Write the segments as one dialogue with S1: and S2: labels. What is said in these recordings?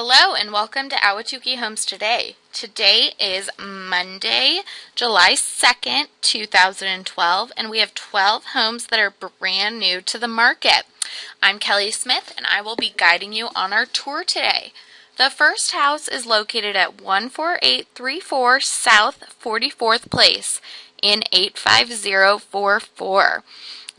S1: Hello and welcome to Ahwatukee Homes Today. Today is Monday, July 2nd, 2012, and we have 12 homes that are brand new to the market. I'm Kelly Smith, and I will be guiding you on our tour today. The first house is located at 14834 South 44th Place in 85044.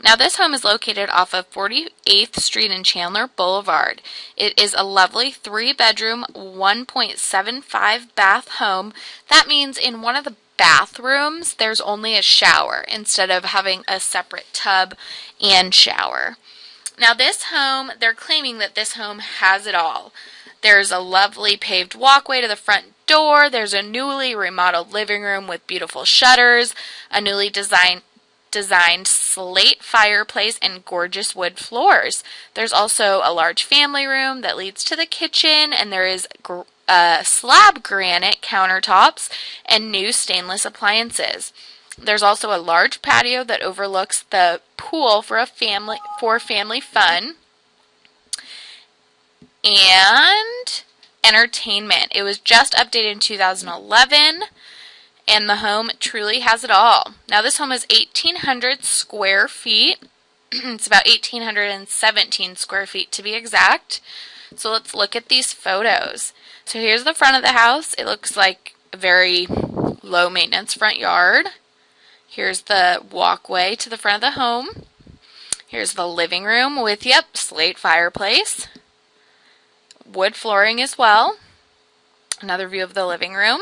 S1: Now this home is located off of 48th Street and Chandler Boulevard. It is a lovely 3-bedroom, 1.75 bath home. That means in one of the bathrooms there's only a shower instead of having a separate tub and shower. Now this home, they're claiming that this home has it all. There's a lovely paved walkway to the front door. There's a newly remodeled living room with beautiful shutters, a newly designed slate fireplace, and gorgeous wood floors. There's also a large family room that leads to the kitchen, and there is slab granite countertops and new stainless appliances. There's also a large patio that overlooks the pool for family fun and entertainment. It was just updated in 2011. And the home truly has it all. Now this home is 1,800 square feet. It's about 1,817 square feet to be exact. So let's look at these photos. So here's the front of the house. It looks like a very low maintenance front yard. Here's the walkway to the front of the home. Here's the living room with, slate fireplace. Wood flooring as well. Another view of the living room.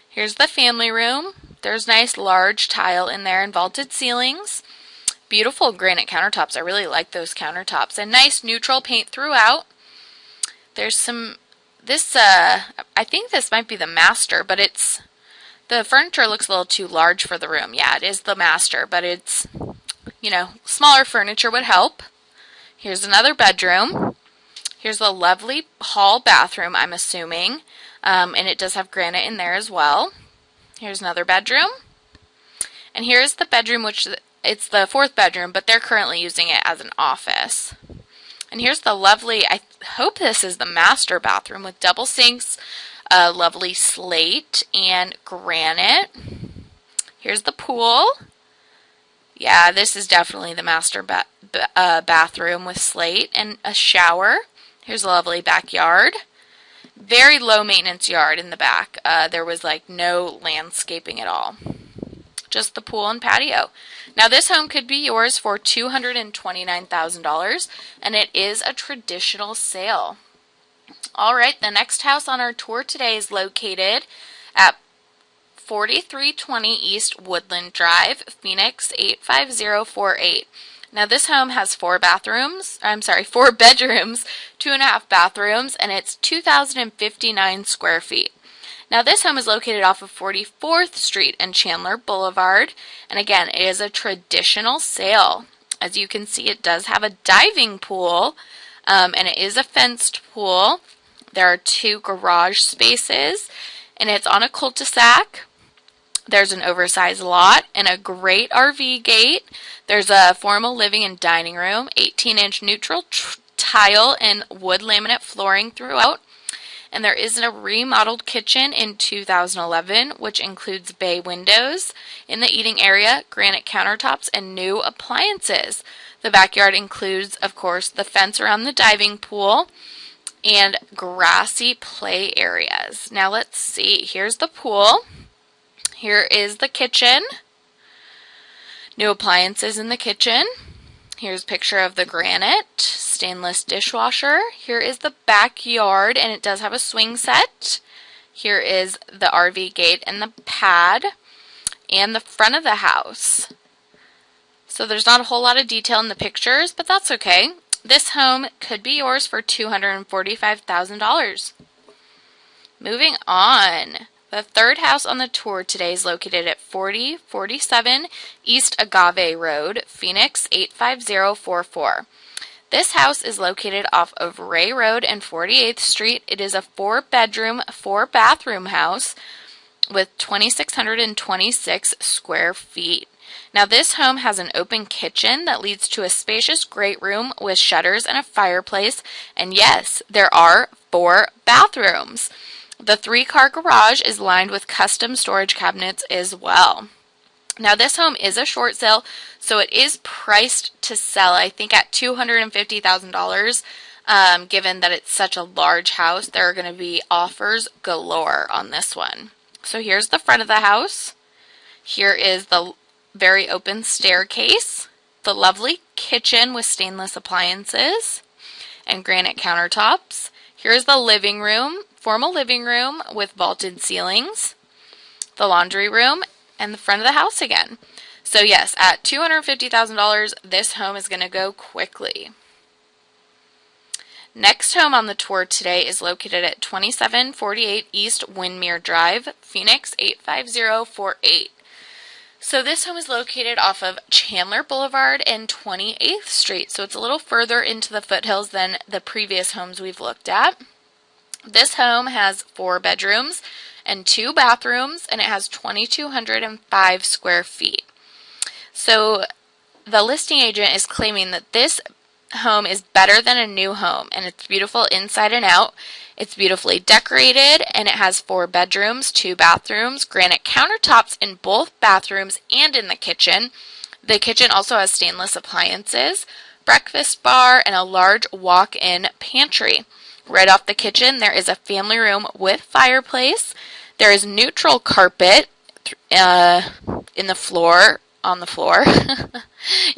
S1: Here's the family room. There's nice large tile in there and vaulted ceilings. Beautiful granite countertops. I really like those countertops. And nice neutral paint throughout. There's I think this might be the master, but the furniture looks a little too large for the room. Yeah, it is the master, but it's, smaller furniture would help. Here's another bedroom. Here's a lovely hall bathroom, I'm assuming. And it does have granite in there as well. Here's another bedroom. And here's the bedroom, which it's the 4th bedroom, but they're currently using it as an office. And here's the lovely, I hope this is the master bathroom with double sinks, lovely slate and granite. Here's the pool. Yeah, this is definitely the master bathroom with slate and a shower. Here's a lovely backyard. Very low maintenance yard in the back. There was no landscaping at all. Just the pool and patio. Now this home could be yours for $229,000, and it is a traditional sale. Alright, the next house on our tour today is located at 4320 East Woodland Drive, Phoenix 85048. Now this home has 4 bedrooms, 2.5 bathrooms, and it's 2,059 square feet. Now this home is located off of 44th Street and Chandler Boulevard, and again, it is a traditional sale. As you can see, it does have a diving pool, and it is a fenced pool. There are 2 garage spaces, and it's on a cul-de-sac. There's an oversized lot and a great RV gate. There's a formal living and dining room, 18-inch neutral tile and wood laminate flooring throughout. And there is a remodeled kitchen in 2011, which includes bay windows in the eating area, granite countertops, and new appliances. The backyard includes, of course, the fence around the diving pool and grassy play areas. Now let's see. Here's the pool. Here is the kitchen. New appliances in the kitchen. Here's a picture of the granite stainless dishwasher. Here is the backyard, and it does have a swing set. Here is the RV gate and the pad and the front of the house. So there's not a whole lot of detail in the pictures, but that's okay. This home could be yours for $245,000. Moving on. The third house on the tour today is located at 4047 East Agave Road, Phoenix 85044. This house is located off of Ray Road and 48th Street. It is a 4-bedroom, 4-bathroom house with 2,626 square feet. Now this home has an open kitchen that leads to a spacious great room with shutters and a fireplace. And yes, there are 4 bathrooms. The 3-car garage is lined with custom storage cabinets as well. Now this home is a short sale, so it is priced to sell, I think, at $250,000. Given that it's such a large house, there are going to be offers galore on this one. So here's the front of the house. Here is the very open staircase, the lovely kitchen with stainless appliances and granite countertops. Here's the living room, formal living room with vaulted ceilings, the laundry room, and the front of the house again. So yes, at $250,000, this home is going to go quickly. Next home on the tour today is located at 2748 East Windmere Drive, Phoenix 85048. So this home is located off of Chandler Boulevard and 28th Street, so it's a little further into the foothills than the previous homes we've looked at. This home has 4 bedrooms and 2 bathrooms, and it has 2,205 square feet. So the listing agent is claiming that this home is better than a new home, and it's beautiful inside and out. It's beautifully decorated, and it has 4 bedrooms, 2 bathrooms, granite countertops in both bathrooms and in the kitchen. The kitchen also has stainless appliances, breakfast bar, and a large walk-in pantry. Right off the kitchen, there is a family room with fireplace. There is neutral carpet on the floor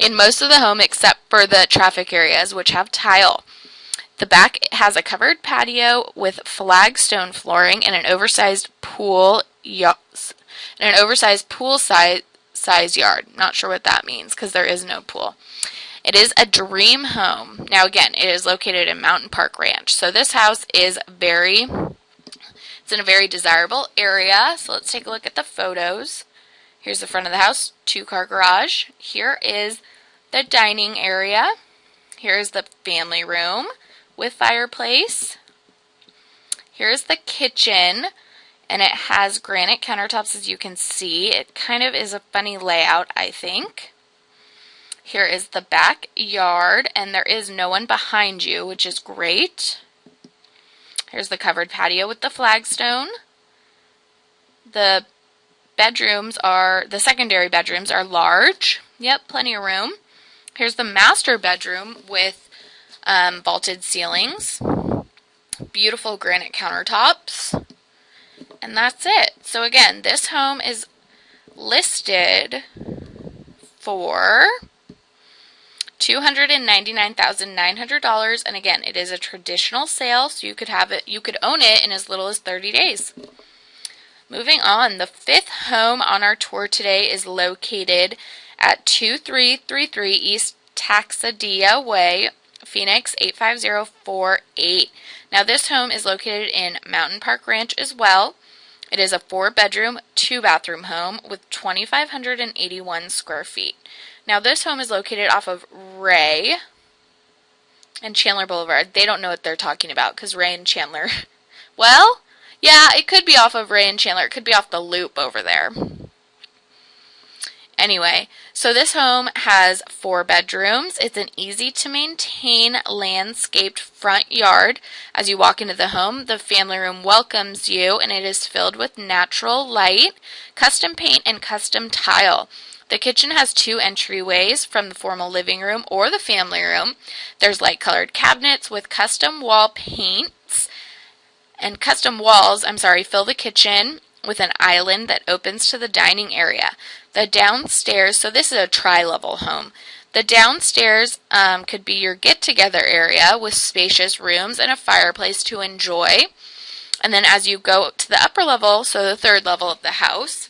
S1: in most of the home except for the traffic areas, which have tile. The back has a covered patio with flagstone flooring and an oversized pool size yard. Not sure what that means because there is no pool. It is a dream home. Now again, it is located in Mountain Park Ranch. So this house is it's in a very desirable area. So let's take a look at the photos. Here's the front of the house, 2-car garage. Here is the dining area. Here's the family room with fireplace. Here's the kitchen, and it has granite countertops, as you can see. It kind of is a funny layout, I think. Here is the backyard, and there is no one behind you, which is great. Here's the covered patio with the flagstone. The secondary bedrooms are large. Yep, plenty of room. Here's the master bedroom with vaulted ceilings, beautiful granite countertops, and that's it. So again, this home is listed for $299,900, and again, it is a traditional sale, so you could own it in as little as 30 days. Moving on, the 5th home on our tour today is located at 2333 East Taxadia Way, Phoenix 85048. Now this home is located in Mountain Park Ranch as well. It is a 4-bedroom, 2-bathroom home with 2,581 square feet. Now this home is located off of Ray and Chandler Boulevard. They don't know what they're talking about because Ray and Chandler, well, yeah, it could be off of Ray and Chandler. It could be off the loop over there. Anyway, so this home has 4 bedrooms. It's an easy-to-maintain landscaped front yard. As you walk into the home, the family room welcomes you, and it is filled with natural light, custom paint, and custom tile. The kitchen has 2 entryways from the formal living room or the family room. There's light-colored cabinets with custom wall paints, and custom walls, fill the kitchen with an island that opens to the dining area. The downstairs, so this is a tri-level home. The downstairs could be your get-together area with spacious rooms and a fireplace to enjoy. And then as you go to the upper level, so the 3rd level of the house,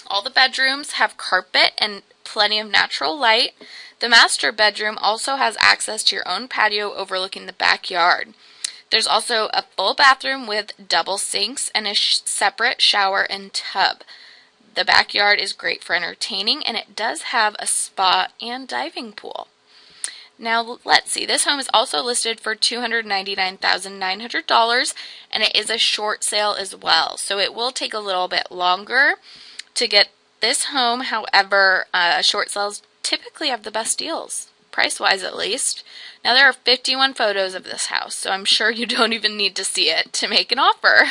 S1: all the bedrooms have carpet and plenty of natural light. The master bedroom also has access to your own patio overlooking the backyard. There's also a full bathroom with double sinks and a separate shower and tub. The backyard is great for entertaining, and it does have a spa and diving pool. Now, let's see. This home is also listed for $299,900, and it is a short sale as well. So it will take a little bit longer to get this home. However, short sales typically have the best deals. price-wise at least. Now there are 51 photos of this house, so I'm sure you don't even need to see it to make an offer.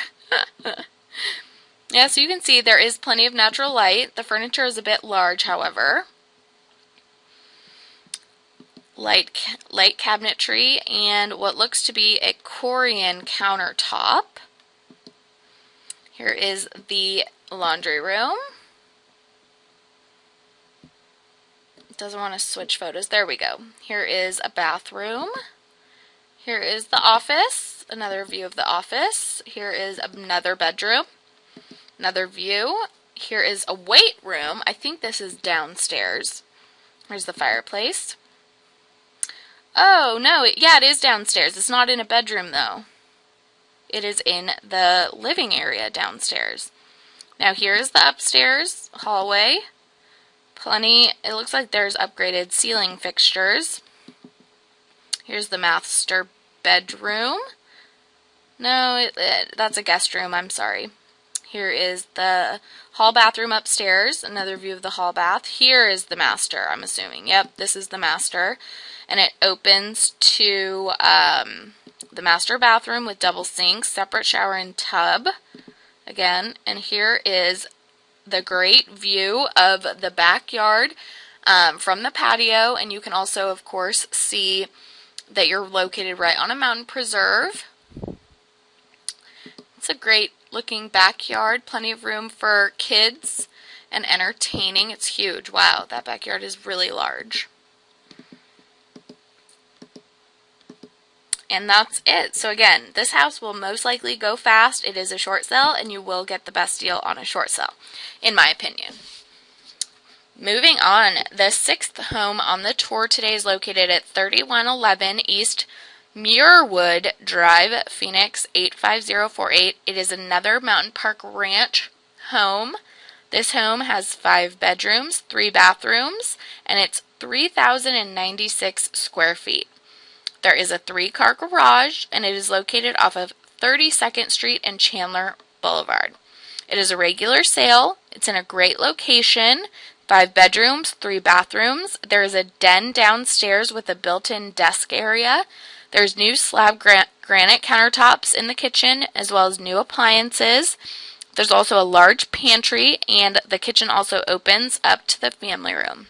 S1: Yeah, so you can see there is plenty of natural light. The furniture is a bit large, however. Light cabinetry and what looks to be a Corian countertop. Here is the laundry room. It doesn't want to switch photos. There we go. Here is a bathroom. Here is the office. Another view of the office. Here is another bedroom. Another view. Here is a weight room. I think this is downstairs. Here's the fireplace. Oh, no, yeah, it is downstairs. It's not in a bedroom, though. It is in the living area downstairs. Now, here is the upstairs hallway. It looks like there's upgraded ceiling fixtures. Here's the master bedroom. No, that's a guest room, I'm sorry. Here is the hall bathroom upstairs, another view of the hall bath. Here is the master, I'm assuming. Yep, this is the master. And it opens to the master bathroom with double sinks, separate shower and tub. Again, and here is the great view of the backyard from the patio. And you can also, of course, see that you're located right on a mountain preserve. It's a great looking backyard, plenty of room for kids and entertaining. It's huge. Wow, that backyard is really large. And that's it. So again, this house will most likely go fast. It is a short sale, and you will get the best deal on a short sale, in my opinion. Moving on, the sixth home on the tour today is located at 3111 East Muirwood Drive, Phoenix 85048. It is another Mountain Park Ranch home. This home has 5 bedrooms, 3 bathrooms, and it's 3,096 square feet. There is a 3-car garage, and it is located off of 32nd Street and Chandler Boulevard. It is a regular sale. It's in a great location. 5 bedrooms, 3 bathrooms. There is a den downstairs with a built-in desk area. There's new slab granite countertops in the kitchen, as well as new appliances. There's also a large pantry, and the kitchen also opens up to the family room.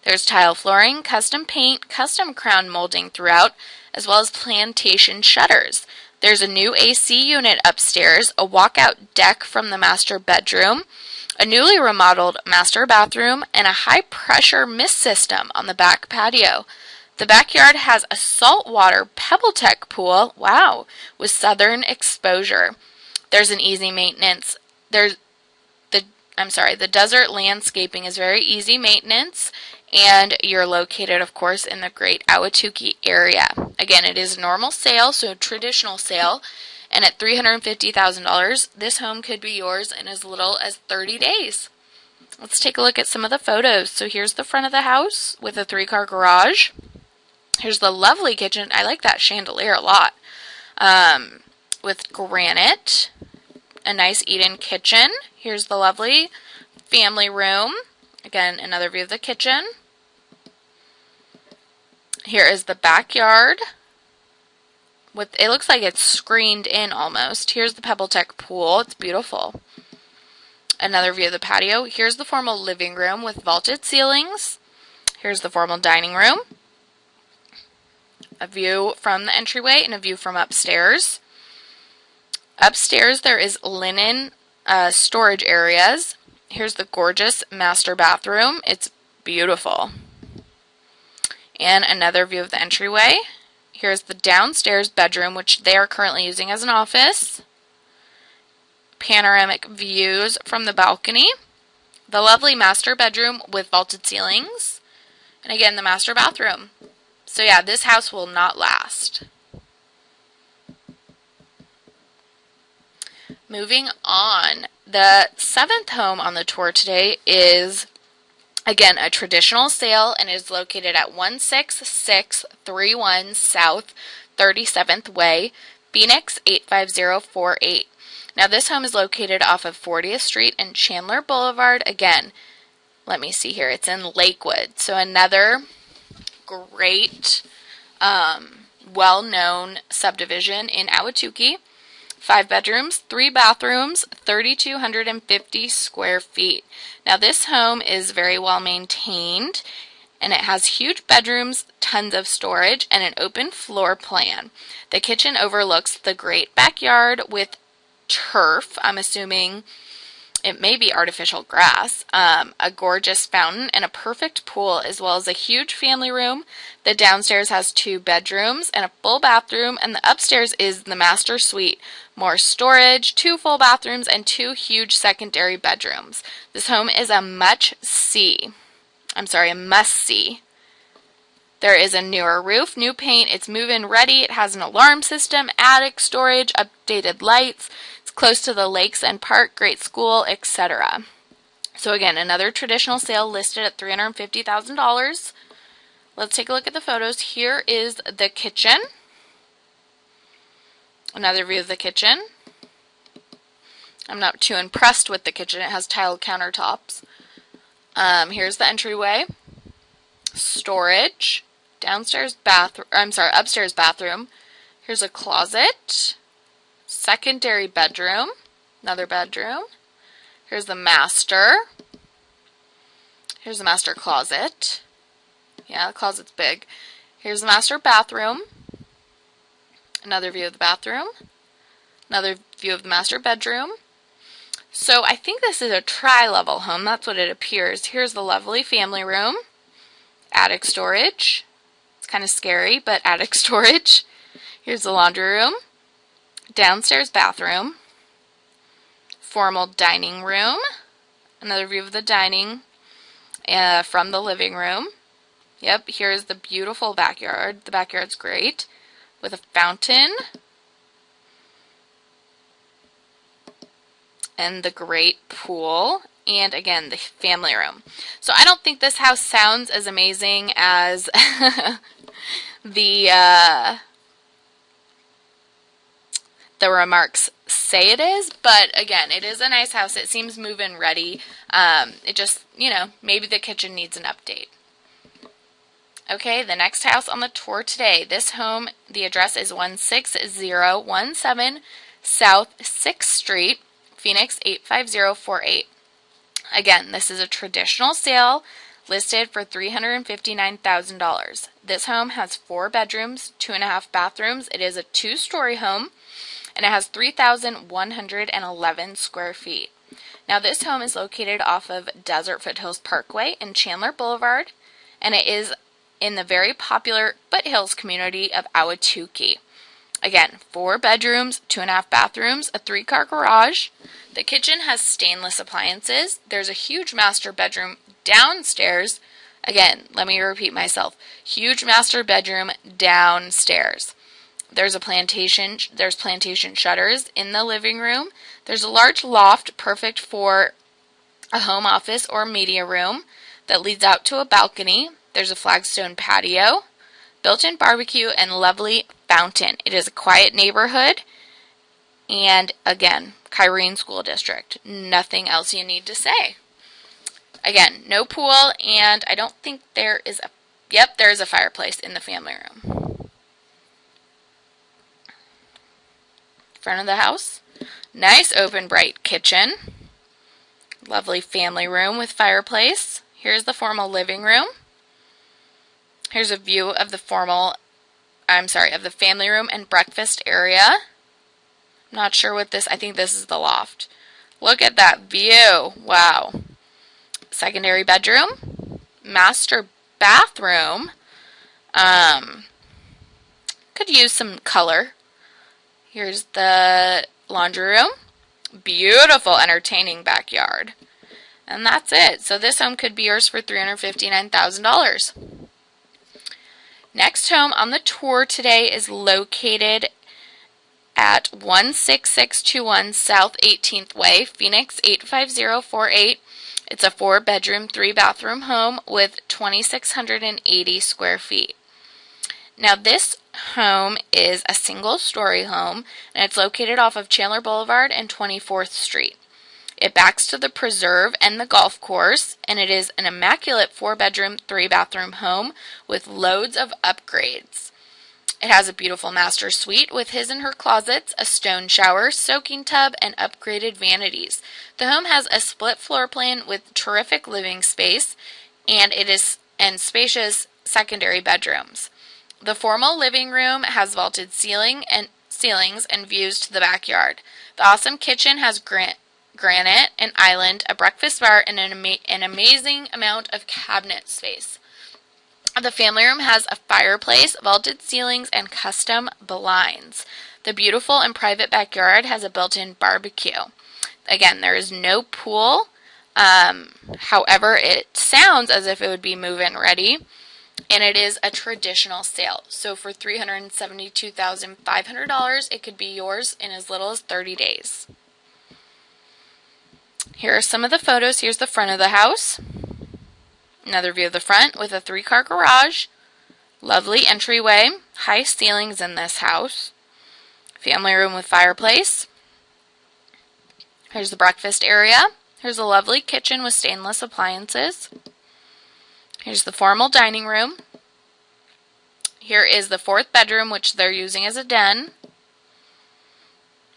S1: There's tile flooring, custom paint, custom crown molding throughout, as well as plantation shutters. There's a new AC unit upstairs, a walkout deck from the master bedroom, a newly remodeled master bathroom, and a high-pressure mist system on the back patio. The backyard has a saltwater PebbleTech pool, wow, with southern exposure. There's an easy maintenance. The desert landscaping is very easy maintenance, and you're located, of course, in the great Ahwatukee area. Again, it is a normal sale, so a traditional sale, and at $350,000, this home could be yours in as little as 30 days. Let's take a look at some of the photos. So here's the front of the house with a 3-car garage. Here's the lovely kitchen. I like that chandelier a lot. With granite, a nice eat-in kitchen. Here's the lovely family room. Again, another view of the kitchen. Here is the backyard. It looks like it's screened in almost. Here's the PebbleTech pool. It's beautiful. Another view of the patio. Here's the formal living room with vaulted ceilings. Here's the formal dining room. A view from the entryway and a view from upstairs. Upstairs there is linen storage areas. Here's the gorgeous master bathroom. It's beautiful. And another view of the entryway. Here's the downstairs bedroom, which they are currently using as an office. Panoramic views from the balcony. The lovely master bedroom with vaulted ceilings. And again, the master bathroom. So yeah, this house will not last. Moving on, the 7th home on the tour today is, again, a traditional sale, and is located at 16631 South 37th Way, Phoenix 85048. Now this home is located off of 40th Street and Chandler Boulevard. Again, let me see here, it's in Lakewood. So another great, well-known subdivision in Ahwatukee. 5 bedrooms, 3 bathrooms, 3,250 square feet. Now this home is very well maintained, and it has huge bedrooms, tons of storage, and an open floor plan. The kitchen overlooks the great backyard with turf. I'm assuming it may be artificial grass, a gorgeous fountain, and a perfect pool, as well as a huge family room. The downstairs has 2 bedrooms and a full bathroom, and the upstairs is the master suite. More storage, 2 full bathrooms, and 2 huge secondary bedrooms. This home is a must-see. There is a newer roof, new paint, it's move-in ready, it has an alarm system, attic storage, updated lights, it's close to the lakes and park, great school, etc. So again, another traditional sale listed at $350,000. Let's take a look at the photos. Here is the kitchen. Another view of the kitchen. I'm not too impressed with the kitchen. It has tiled countertops. Here's the entryway. Storage. Upstairs bathroom. Here's a closet. Secondary bedroom. Another bedroom. Here's the master. Here's the master closet. Yeah, the closet's big. Here's the master bathroom. Another view of the bathroom. Another view of the master bedroom. So I think this is a tri-level home. That's what it appears. Here's the lovely family room. Attic storage. It's kind of scary, but attic storage. Here's the laundry room. Downstairs bathroom. Formal dining room. Another view of the dining from the living room. Yep, here's the beautiful backyard. The backyard's great, with a fountain and the great pool, and again, the family room. So I don't think this house sounds as amazing as the remarks say it is, but again, it is a nice house. It seems move-in ready. It just, maybe the kitchen needs an update. Okay, the next house on the tour today. This home, the address is 16017 South 6th Street, Phoenix 85048. Again, this is a traditional sale listed for $359,000. This home has 4 bedrooms, 2.5 bathrooms. It is a 2-story home, and it has 3,111 square feet. Now, this home is located off of Desert Foothills Parkway and Chandler Boulevard, and it is in the very popular Foothills community of Ahwatukee. Again, 4 bedrooms, 2.5 bathrooms, a 3-car garage. The kitchen has stainless appliances. There's a huge master bedroom downstairs. Again, let me repeat myself. Huge master bedroom downstairs. There's plantation shutters in the living room. There's a large loft perfect for a home office or media room that leads out to a balcony. There's a flagstone patio, built-in barbecue, and lovely fountain. It is a quiet neighborhood, and again, Kyrene School District. Nothing else you need to say. Again, no pool, and I don't think there is there is a fireplace in the family room. Front of the house, nice open bright kitchen, lovely family room with fireplace. Here's the formal living room. Here's a view of the family room and breakfast area. I'm not sure what I think this is the loft. Look at that view. Wow. Secondary bedroom. Master bathroom. Could use some color. Here's the laundry room. Beautiful, entertaining backyard. And that's it. So this home could be yours for $359,000. Next home on the tour today is located at 16621 South 18th Way, Phoenix 85048. It's a 4-bedroom, 3-bathroom home with 2,680 square feet. Now this home is a single-story home, and it's located off of Chandler Boulevard and 24th Street. It backs to the preserve and the golf course, and it is an immaculate 4-bedroom, 3-bathroom home with loads of upgrades. It has a beautiful master suite with his and her closets, a stone shower, soaking tub, and upgraded vanities. The home has a split floor plan with terrific living space, and spacious secondary bedrooms. The formal living room has vaulted ceilings and views to the backyard. The awesome kitchen has granite, an island, a breakfast bar, and an amazing amount of cabinet space. The family room has a fireplace, vaulted ceilings, and custom blinds. The beautiful and private backyard has a built-in barbecue. Again, there is no pool. However, it sounds as if it would be move-in ready, and it is a traditional sale. So for $372,500, it could be yours in as little as 30 days. Here are some of the photos. Here's the front of the house. Another view of the front with a 3-car garage. Lovely entryway. High ceilings in this house. Family room with fireplace. Here's the breakfast area. Here's a lovely kitchen with stainless appliances. Here's the formal dining room. Here is the 4th bedroom, which they're using as a den.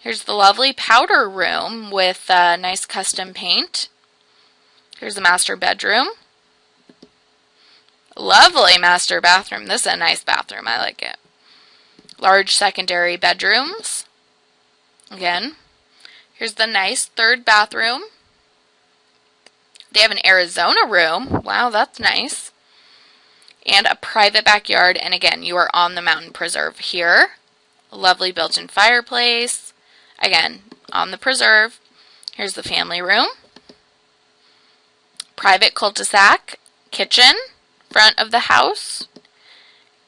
S1: Here's the lovely powder room with nice custom paint. Here's the master bedroom. Lovely master bathroom. This is a nice bathroom. I like it. Large secondary bedrooms. Again, here's the nice 3rd bathroom. They have an Arizona room. Wow, that's nice. And a private backyard. And again, you are on the mountain preserve here. A lovely built-in fireplace. Again, on the preserve. Here's the family room. Private cul-de-sac. Kitchen. Front of the house.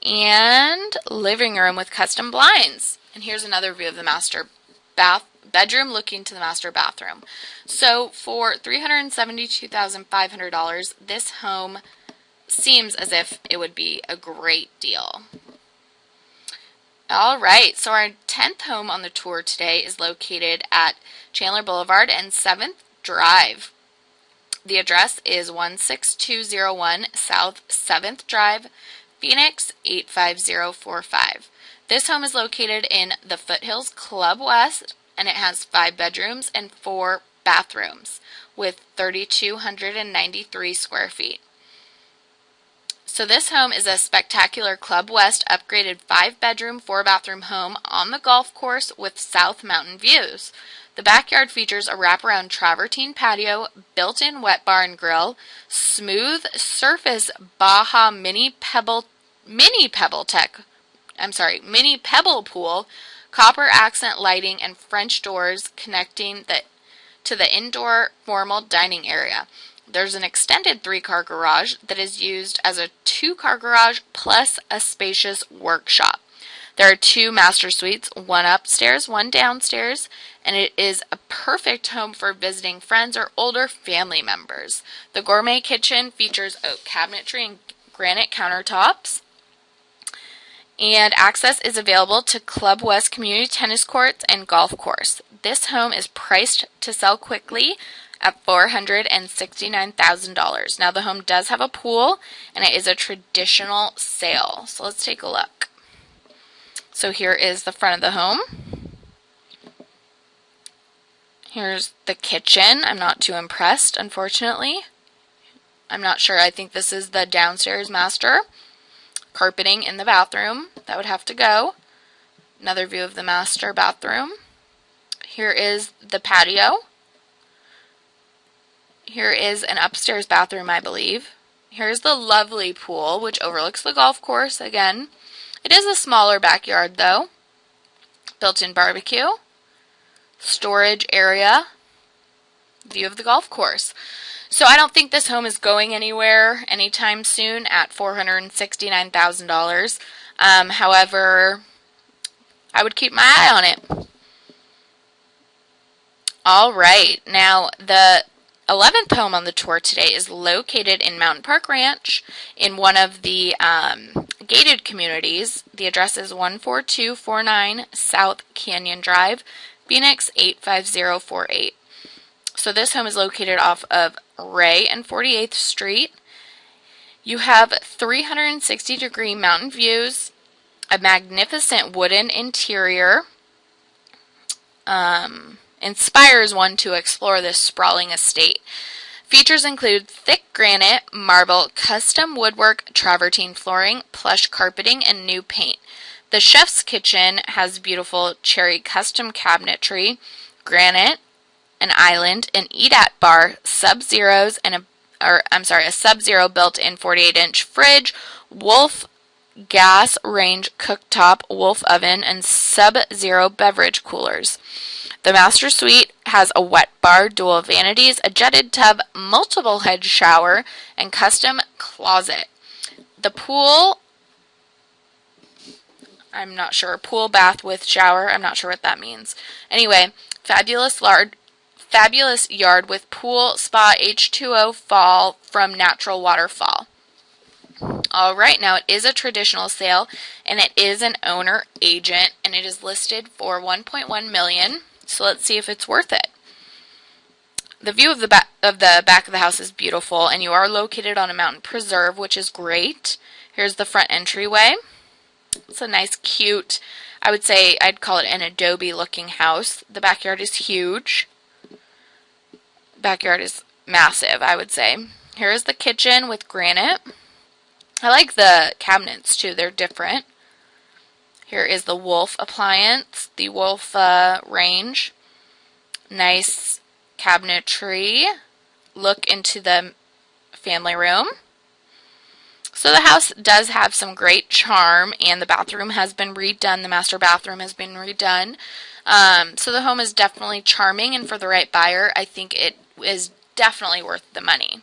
S1: And living room with custom blinds. And here's another view of the master bedroom looking to the master bathroom. So for $372,500, this home seems as if it would be a great deal. All right, so our 10th home on the tour today is located at Chandler Boulevard and 7th Drive. The address is 16201 South 7th Drive, Phoenix 85045. This home is located in the Foothills Club West, and it has 5 bedrooms and 4 bathrooms with 3,293 square feet. So this home is a spectacular Club West upgraded 5-bedroom, 4-bathroom home on the golf course with South Mountain views. The backyard features a wraparound travertine patio, built-in wet bar and grill, smooth surface Baja mini pebble pool, copper accent lighting, and French doors connecting to the indoor formal dining area. There's an extended 3-car garage that is used as a 2-car garage plus a spacious workshop. There are 2 master suites, one upstairs, one downstairs, and it is a perfect home for visiting friends or older family members. The gourmet kitchen features oak cabinetry and granite countertops. And access is available to Club West community tennis courts and golf course. This home is priced to sell quickly at $469,000. Now the home does have a pool and it is a traditional sale. So let's take a look. So here is the front of the home. Here's the kitchen. I'm not too impressed, unfortunately. I'm not sure. I think this is the downstairs master. Carpeting in the bathroom. That would have to go. Another view of the master bathroom. Here is the patio. Here is an upstairs bathroom, I believe. Here's the lovely pool, which overlooks the golf course again. It is a smaller backyard, though. Built-in barbecue. Storage area. View of the golf course. So I don't think this home is going anywhere anytime soon at $469,000. However, I would keep my eye on it. All right. Now, the 11th home on the tour today is located in Mountain Park Ranch in one of the gated communities. The address is 14249 South Canyon Drive, Phoenix 85048. So So this home is located off of Ray and 48th Street. You have 360-degree mountain views, a magnificent wooden interior. Inspires one to explore this sprawling estate. Features include thick granite, marble, custom woodwork, travertine flooring, plush carpeting, and new paint. The chef's kitchen has beautiful cherry custom cabinetry, granite, an island, an eat-at bar, Sub-Zeros, and a Sub-Zero built-in 48-inch fridge, Wolf gas range cooktop, Wolf oven, and Sub-Zero beverage coolers. The master suite has a wet bar, dual vanities, a jetted tub, multiple head shower, and custom closet. The pool, I'm not sure, pool, bath with shower, I'm not sure what that means. Anyway, fabulous yard with pool, spa, H2O fall from natural waterfall. Alright, now it is a traditional sale, and it is an owner agent, and it is listed for $1.1 million. So let's see if it's worth it. The view of the back of the house is beautiful, and you are located on a mountain preserve, which is great. Here's the front entryway. It's a nice, cute, I would say I'd call it an adobe-looking house. The backyard is huge. Backyard is massive, I would say. Here is the kitchen with granite. I like the cabinets too, they're different. Here is the Wolf appliance, the Wolf range. Nice cabinetry. Look into the family room. So the house does have some great charm, and the bathroom has been redone. The master bathroom has been redone. So the home is definitely charming, and for the right buyer, I think it is definitely worth the money.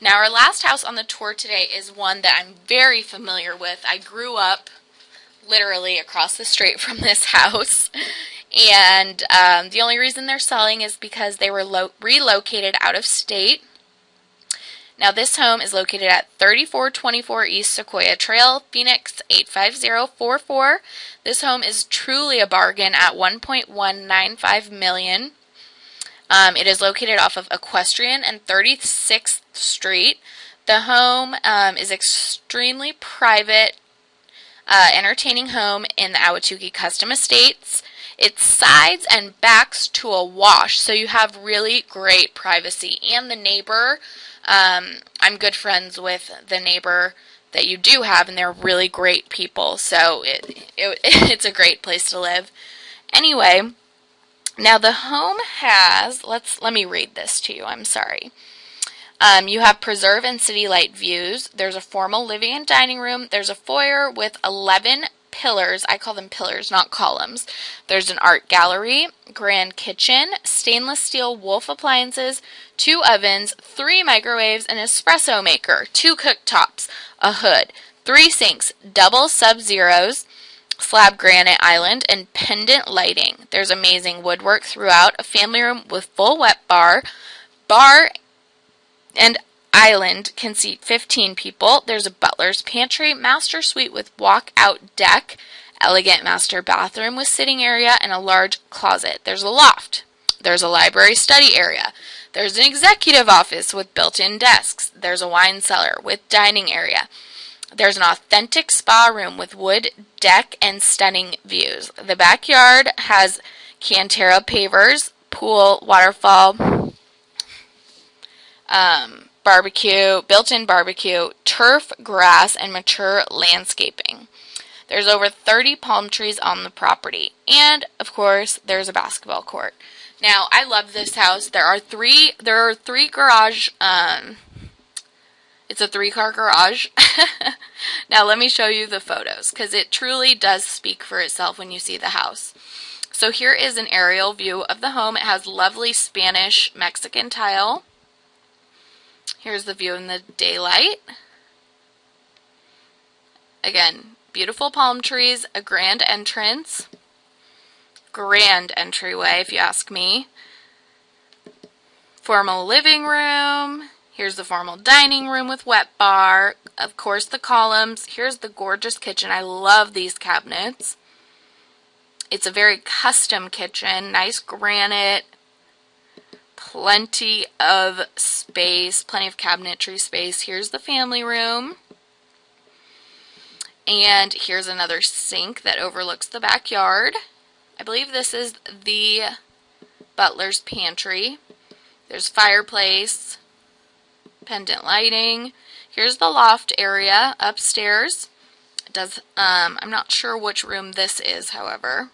S1: Now, our last house on the tour today is one that I'm very familiar with. I grew up literally across the street from this house, and the only reason they're selling is because they were relocated out of state. Now, this home is located at 3424 East Sequoia Trail, Phoenix 85044. This home is truly a bargain at $1.195 million. It is located off of Equestrian and 36th Street. The home is extremely private, entertaining home in the Ahwatukee Custom Estates. It sides and backs to a wash, so you have really great privacy. And the neighbor, I'm good friends with the neighbor that you do have, and they're really great people, so it's a great place to live. Anyway, now the home has, let me read this to you, I'm sorry. You have preserve and city light views. There's a formal living and dining room. There's a foyer with 11 pillars. I call them pillars, not columns. There's an art gallery, grand kitchen, stainless steel Wolf appliances, 2 ovens, 3 microwaves, an espresso maker, 2 cooktops, a hood, 3 sinks, double Sub-Zeros, slab granite island, and pendant lighting. There's amazing woodwork throughout, a family room with full wet bar and island can seat 15 people. There's a butler's pantry, master suite with walk-out deck, elegant master bathroom with sitting area, and a large closet. There's a loft. There's a library study area. There's an executive office with built-in desks. There's a wine cellar with dining area. There's an authentic spa room with wood deck and stunning views. The backyard has Cantera pavers, pool, waterfall, barbecue, built-in barbecue, turf, grass, and mature landscaping. There's over 30 palm trees on the property. And, of course, there's a basketball court. Now, I love this house. There are three garage, it's a 3-car garage. Now, let me show you the photos, because it truly does speak for itself when you see the house. So here is an aerial view of the home. It has lovely Spanish Mexican tile. Here's the view in the daylight. Again, beautiful palm trees, a grand entrance. Grand entryway, if you ask me. Formal living room. Here's the formal dining room with wet bar. Of course, the columns. Here's the gorgeous kitchen. I love these cabinets. It's a very custom kitchen. Nice granite. Plenty of space, plenty of cabinetry space. Here's the family room. And here's another sink that overlooks the backyard. I believe this is the butler's pantry. There's fireplace, pendant lighting. Here's the loft area upstairs. I'm not sure which room this is, however.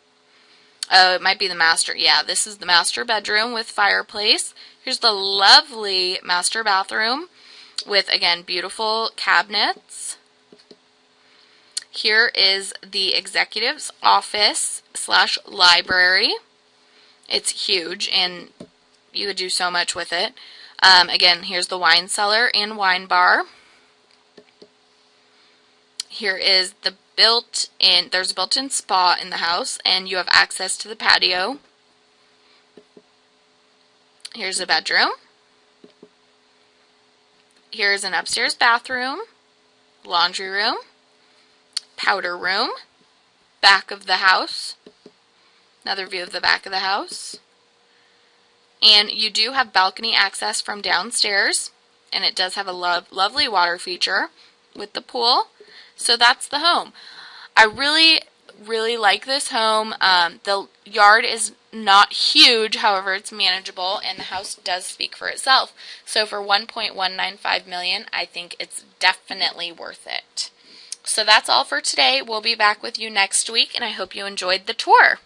S1: Oh, it might be the master. Yeah, this is the master bedroom with fireplace. Here's the lovely master bathroom with, again, beautiful cabinets. Here is the executive's office / library. It's huge, and you could do so much with it. Again, here's the wine cellar and wine bar. Here is the there's a built-in spa in the house, and you have access to the patio. Here's a bedroom. Here's an upstairs bathroom, laundry room, powder room, back of the house. Another view of the back of the house. And you do have balcony access from downstairs, and it does have a lovely water feature with the pool. So that's the home. I really like this home. The yard is not huge, however, it's manageable, and the house does speak for itself. So for $1.195 million, I think it's definitely worth it. So that's all for today. We'll be back with you next week, and I hope you enjoyed the tour.